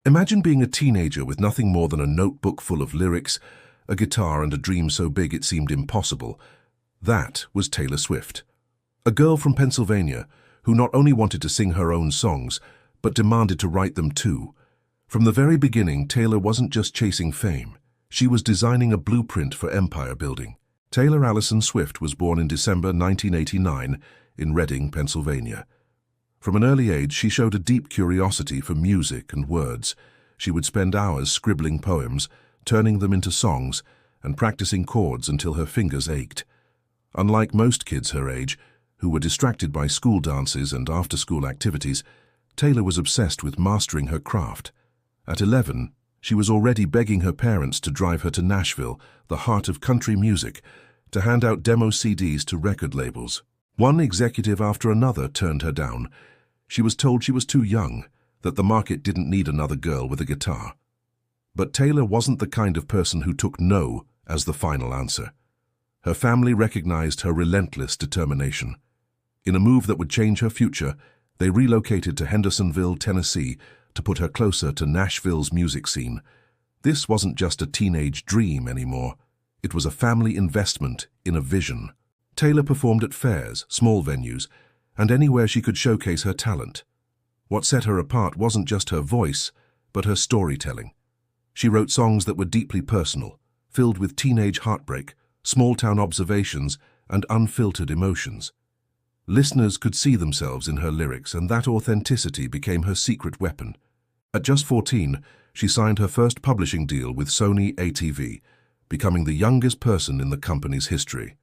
Imagine being a teenager with nothing more than a notebook full of lyrics, a guitar and a dream so big it seemed impossible. That was Taylor Swift. A girl from Pennsylvania who not only wanted to sing her own songs, but demanded to write them too. From the very beginning, Taylor wasn't just chasing fame. She was designing a blueprint for empire building. Taylor Allison Swift was born in December 1989 in Reading, Pennsylvania. From an early age, she showed a deep curiosity for music and words. She would spend hours scribbling poems, turning them into songs, and practicing chords until her fingers ached. Unlike most kids her age, who were distracted by school dances and after-school activities, Taylor was obsessed with mastering her craft. At 11, she was already begging her parents to drive her to Nashville, the heart of country music, to hand out demo CDs to record labels. One executive after another turned her down. She was told she was too young, that the market didn't need another girl with a guitar. But Taylor wasn't the kind of person who took no as the final answer. Her family recognized her relentless determination. In a move that would change her future, they relocated to Hendersonville, Tennessee, to put her closer to Nashville's music scene. This wasn't just a teenage dream anymore. It was a family investment in a vision. Taylor performed at fairs, small venues, and anywhere she could showcase her talent. What set her apart wasn't just her voice, but her storytelling. She wrote songs that were deeply personal, filled with teenage heartbreak, small-town observations, and unfiltered emotions. Listeners could see themselves in her lyrics, and that authenticity became her secret weapon. At just 14, she signed her first publishing deal with Sony ATV, becoming the youngest person in the company's history.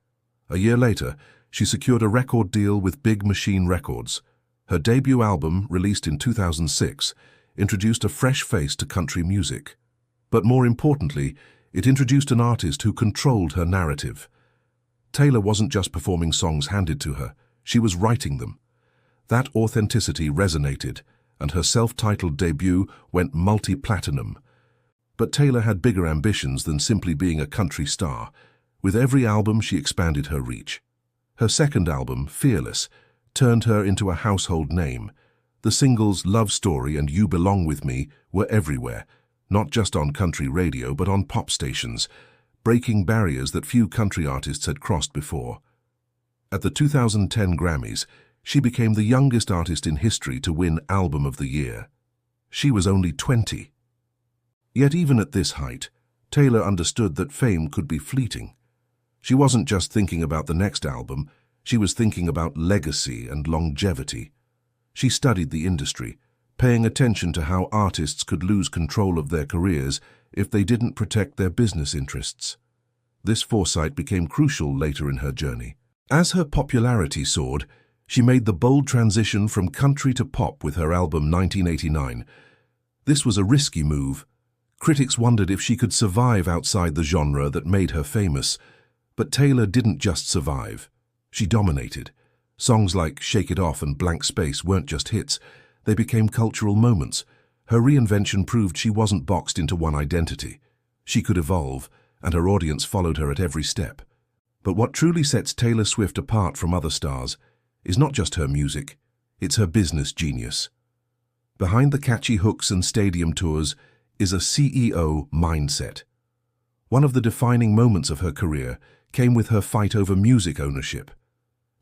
A year later, she secured a record deal with Big Machine Records. Her debut album, released in 2006, introduced a fresh face to country music. But more importantly, it introduced an artist who controlled her narrative. Taylor wasn't just performing songs handed to her, she was writing them. That authenticity resonated, and her self-titled debut went multi-platinum. But Taylor had bigger ambitions than simply being a country star. With every album, she expanded her reach. Her second album, Fearless, turned her into a household name. The singles Love Story and You Belong With Me were everywhere, not just on country radio but on pop stations, breaking barriers that few country artists had crossed before. At the 2010 Grammys, she became the youngest artist in history to win Album of the Year. She was only 20. Yet even at this height, Taylor understood that fame could be fleeting. She wasn't just thinking about the next album, she was thinking about legacy and longevity. She studied the industry, paying attention to how artists could lose control of their careers if they didn't protect their business interests. This foresight became crucial later in her journey. As her popularity soared, she made the bold transition from country to pop with her album 1989. This was a risky move. Critics wondered if she could survive outside the genre that made her famous. But Taylor didn't just survive. She dominated. Songs like Shake It Off and Blank Space weren't just hits, they became cultural moments. Her reinvention proved she wasn't boxed into one identity. She could evolve, and her audience followed her at every step. But what truly sets Taylor Swift apart from other stars is not just her music, it's her business genius. Behind the catchy hooks and stadium tours is a CEO mindset. One of the defining moments of her career came with her fight over music ownership.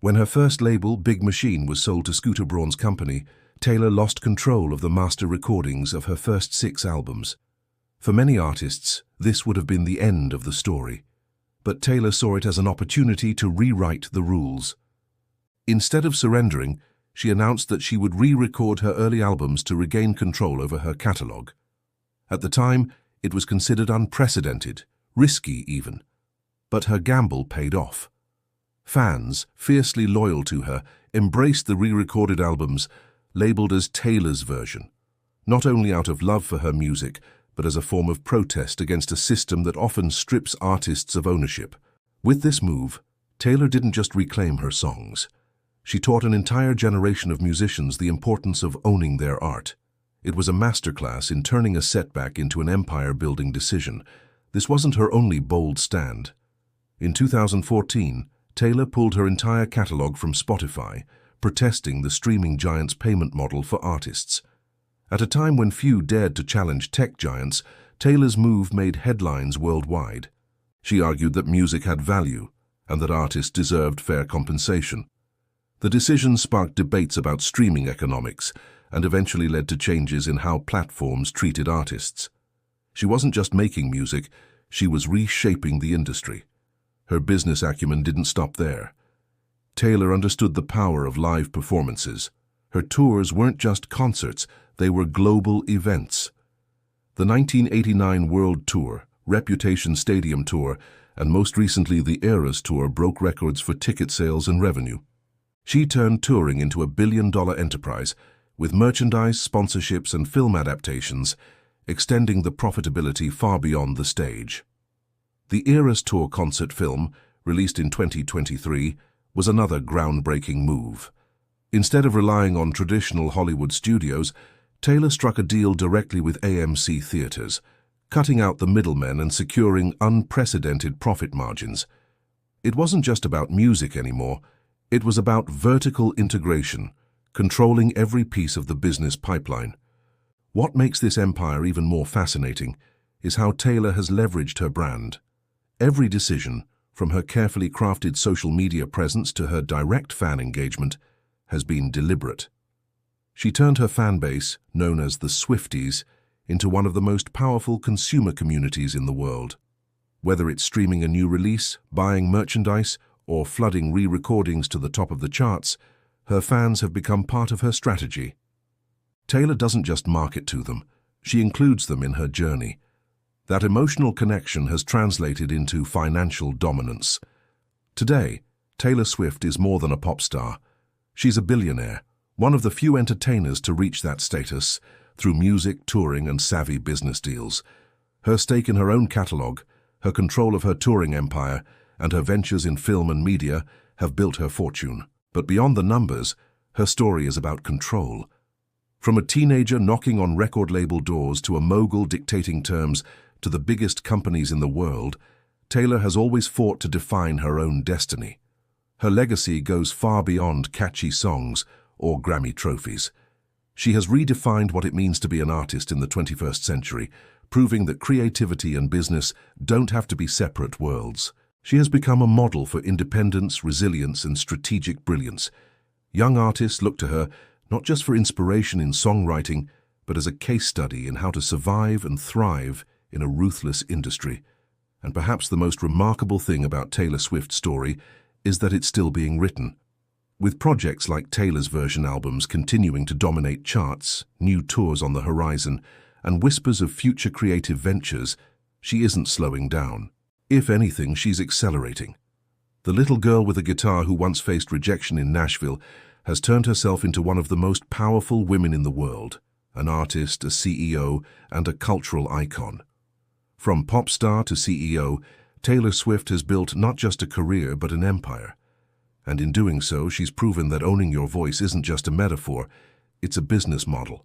When her first label, Big Machine, was sold to Scooter Braun's company, Taylor lost control of the master recordings of her first 6 albums. For many artists, this would have been the end of the story. But Taylor saw it as an opportunity to rewrite the rules. Instead of surrendering, she announced that she would re-record her early albums to regain control over her catalog. At the time, it was considered unprecedented, risky even. But her gamble paid off. Fans, fiercely loyal to her, embraced the re-recorded albums, labeled as Taylor's version, not only out of love for her music, but as a form of protest against a system that often strips artists of ownership. With this move, Taylor didn't just reclaim her songs. She taught an entire generation of musicians the importance of owning their art. It was a masterclass in turning a setback into an empire-building decision. This wasn't her only bold stand. In 2014, Taylor pulled her entire catalog from Spotify, protesting the streaming giant's payment model for artists. At a time when few dared to challenge tech giants, Taylor's move made headlines worldwide. She argued that music had value and that artists deserved fair compensation. The decision sparked debates about streaming economics and eventually led to changes in how platforms treated artists. She wasn't just making music, she was reshaping the industry. Her business acumen didn't stop there. Taylor understood the power of live performances. Her tours weren't just concerts, they were global events. The 1989 World Tour, Reputation Stadium Tour, and most recently the Eras Tour broke records for ticket sales and revenue. She turned touring into a billion-dollar enterprise, with merchandise, sponsorships, and film adaptations, extending the profitability far beyond the stage. The Eras Tour concert film, released in 2023, was another groundbreaking move. Instead of relying on traditional Hollywood studios, Taylor struck a deal directly with AMC theaters, cutting out the middlemen and securing unprecedented profit margins. It wasn't just about music anymore, it was about vertical integration, controlling every piece of the business pipeline. What makes this empire even more fascinating is how Taylor has leveraged her brand. Every decision, from her carefully crafted social media presence to her direct fan engagement, has been deliberate. She turned her fan base, known as the Swifties, into one of the most powerful consumer communities in the world. Whether it's streaming a new release, buying merchandise, or flooding re-recordings to the top of the charts, her fans have become part of her strategy. Taylor doesn't just market to them, she includes them in her journey. That emotional connection has translated into financial dominance. Today, Taylor Swift is more than a pop star. She's a billionaire, one of the few entertainers to reach that status through music, touring, and savvy business deals. Her stake in her own catalog, her control of her touring empire, and her ventures in film and media have built her fortune. But beyond the numbers, her story is about control. From a teenager knocking on record label doors to a mogul dictating terms to the biggest companies in the world, Taylor has always fought to define her own destiny. Her legacy goes far beyond catchy songs or Grammy trophies. She has redefined what it means to be an artist in the 21st century, proving that creativity and business don't have to be separate worlds. She has become a model for independence, resilience, and strategic brilliance. Young artists look to her not just for inspiration in songwriting, but as a case study in how to survive and thrive in a ruthless industry. And perhaps the most remarkable thing about Taylor Swift's story is that it's still being written. With projects like Taylor's version albums continuing to dominate charts, new tours on the horizon, and whispers of future creative ventures, she isn't slowing down. If anything, she's accelerating. The little girl with a guitar who once faced rejection in Nashville has turned herself into one of the most powerful women in the world, an artist, a CEO, and a cultural icon. From pop star to CEO, Taylor Swift has built not just a career but an empire. And in doing so, she's proven that owning your voice isn't just a metaphor, it's a business model.